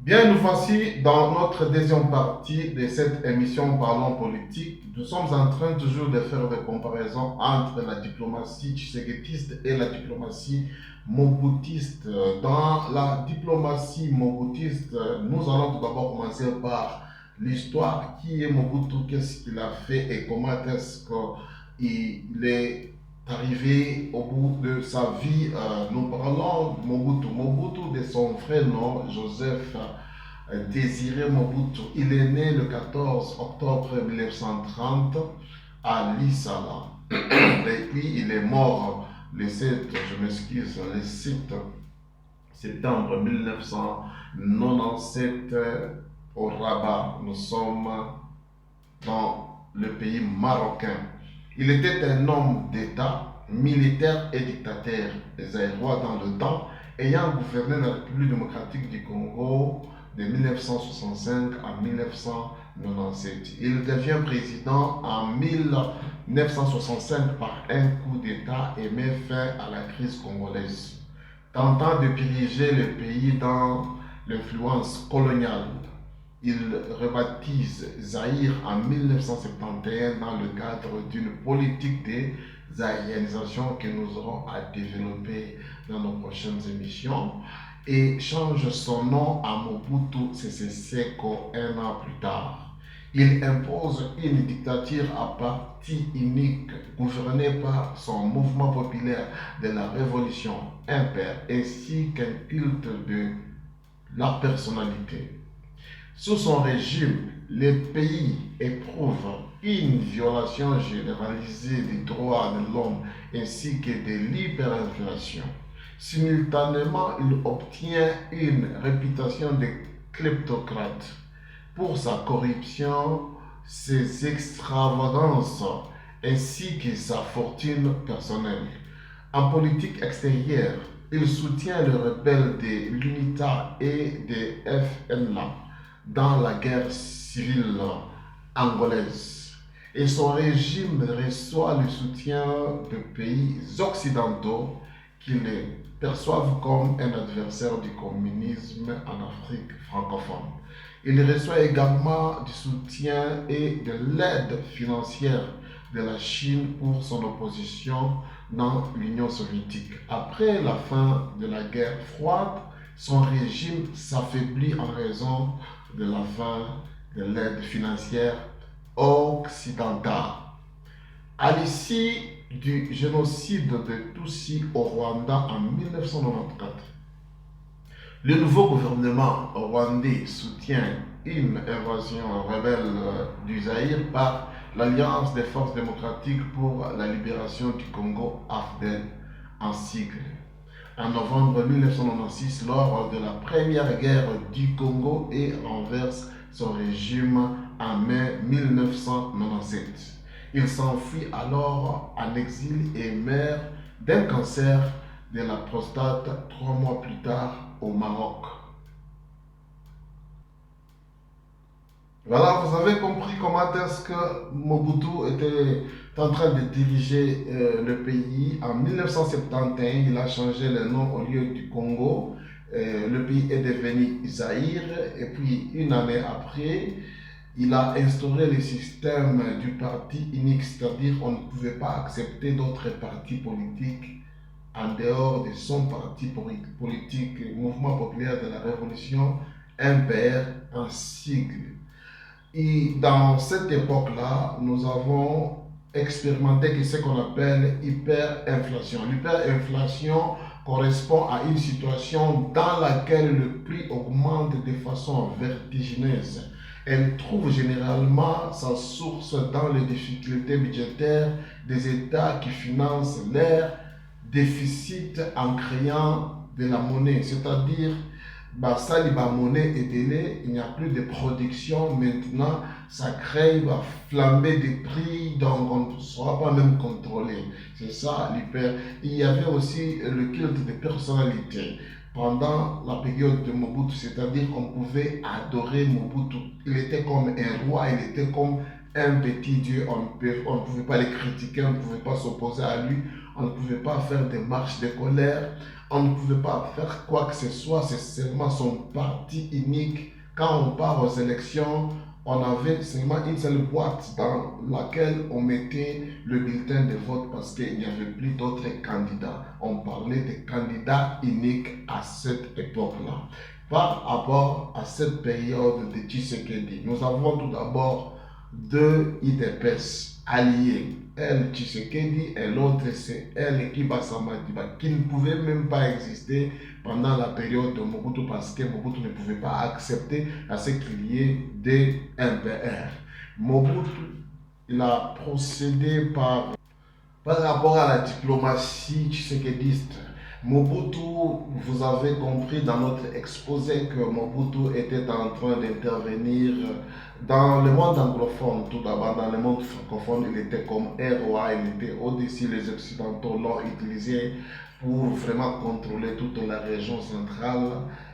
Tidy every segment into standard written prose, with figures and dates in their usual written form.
Bien, nous voici dans notre deuxième partie de cette émission Parlons politique. Nous sommes en train toujours de faire des comparaisons entre la diplomatie tshisekitiste et la diplomatie mobutiste. Dans la diplomatie mobutiste, nous allons tout d'abord commencer par l'histoire. Qui est Mobutu? Qu'est-ce qu'il a fait et comment est-ce qu'il est arrivé au bout de sa vie? Nous parlons de Mobutu. Mobutu de son vrai nom, Joseph Désiré Mobutu. Il est né le 14 octobre 1930 à Lissala. Et puis il est mort le 7, je m'excuse, le 7 septembre 1997 au Rabat. Nous sommes dans le pays marocain. Il était un homme d'État, militaire et dictateur zaïrois dans le temps, ayant gouverné la République démocratique du Congo de 1965 à 1997. Il devient président en 1965 par un coup d'État et met fin à la crise congolaise, tentant de diriger le pays dans l'influence coloniale. Il rebaptise Zaïre en 1971 dans le cadre d'une politique de zaïrisation que nous aurons à développer dans nos prochaines émissions et change son nom à Mobutu Sese Seko un an plus tard. Il impose une dictature à parti unique gouvernée par son mouvement populaire de la révolution impère ainsi qu'un culte de la personnalité. Sous son régime, le pays éprouve une violation généralisée des droits de l'homme ainsi que de l'hyperinflation. Simultanément, il obtient une réputation de kleptocrate pour sa corruption, ses extravagances ainsi que sa fortune personnelle. En politique extérieure, il soutient les rebelles de l'UNITA et de FNLA dans la guerre civile angolaise. Et son régime reçoit le soutien de pays occidentaux qui le perçoivent comme un adversaire du communisme en Afrique francophone. Il reçoit également du soutien et de l'aide financière de la Chine pour son opposition dans l'Union soviétique. Après la fin de la guerre froide, son régime s'affaiblit en raison de la fin de l'aide financière occidentale. À l'issue du génocide de Tutsi au Rwanda en 1994, le nouveau gouvernement rwandais soutient une invasion rebelle du Zaïre par l'Alliance des forces démocratiques pour la libération du Congo, AFDEL en sigle. En novembre 1996, lors de la première guerre du Congo, et renverse son régime en mai 1997. Il s'enfuit alors en exil et meurt d'un cancer de la prostate 3 mois plus tard au Maroc. Voilà, vous avez compris comment est-ce que Mobutu était en train de diriger le pays. En 1971, il a changé le nom au lieu du Congo. Le pays est devenu Zaïre. Et puis, une année après, il a instauré le système du parti unique, c'est-à-dire qu'on ne pouvait pas accepter d'autres partis politiques en dehors de son parti politique, Mouvement populaire de la Révolution, MPR en sigle. Et dans cette époque-là, nous avons expérimenté ce qu'on appelle hyperinflation. L'hyperinflation correspond à une situation dans laquelle le prix augmente de façon vertigineuse. Elle trouve généralement sa source dans les difficultés budgétaires des États qui financent leur déficit en créant de la monnaie, c'est-à-dire ça, la monnaie est délai, il n'y a plus de production maintenant, ça crée, va flamber des prix, donc on ne sera pas même contrôlé. C'est ça l'hyper. Il y avait aussi le culte de personnalité pendant la période de Mobutu, c'est-à-dire qu'on pouvait adorer Mobutu. Il était comme un roi, il était comme un petit dieu, on ne pouvait pas le critiquer, on ne pouvait pas s'opposer à lui, on ne pouvait pas faire des marches de colère, on ne pouvait pas faire quoi que ce soit, c'est seulement son parti unique. Quand on part aux élections, on avait seulement une seule boîte dans laquelle on mettait le bulletin de vote parce qu'il n'y avait plus d'autres candidats. On parlait de candidats uniques à cette époque-là. Par rapport à cette période de Tshisekedi, nous avons tout d'abord deux IDPS alliés. Elle, Tshisekedi, et l'autre, c'est elle, Kibasa Madiba, qui ne pouvait même pas exister pendant la période de Mobutu parce que Mobutu ne pouvait pas accepter à ce qu'il y ait des MPR. Mobutu, il a procédé par rapport à la diplomatie tshisekédiste. Mobutu, vous avez compris dans notre exposé que Mobutu était en train d'intervenir dans le monde anglophone, tout d'abord dans le monde francophone, il était comme un roi, il était au-dessus, les Occidentaux l'ont utilisé pour vraiment contrôler toute la région centrale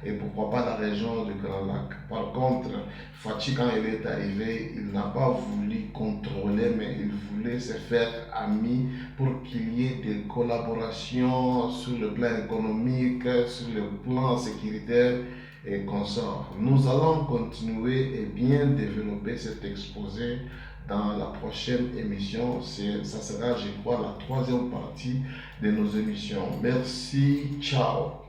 et pourquoi pas la région du Grand Lac. Par contre, Fachi, quand il est arrivé, il n'a pas voulu contrôler, mais il voulait se faire ami pour qu'il y ait des collaborations sur le plan économique, sur le plan sécuritaire et consorts. Nous allons continuer et bien développer cet exposé dans la prochaine émission. Ça sera, je crois, la troisième partie de nos émissions. Merci, ciao.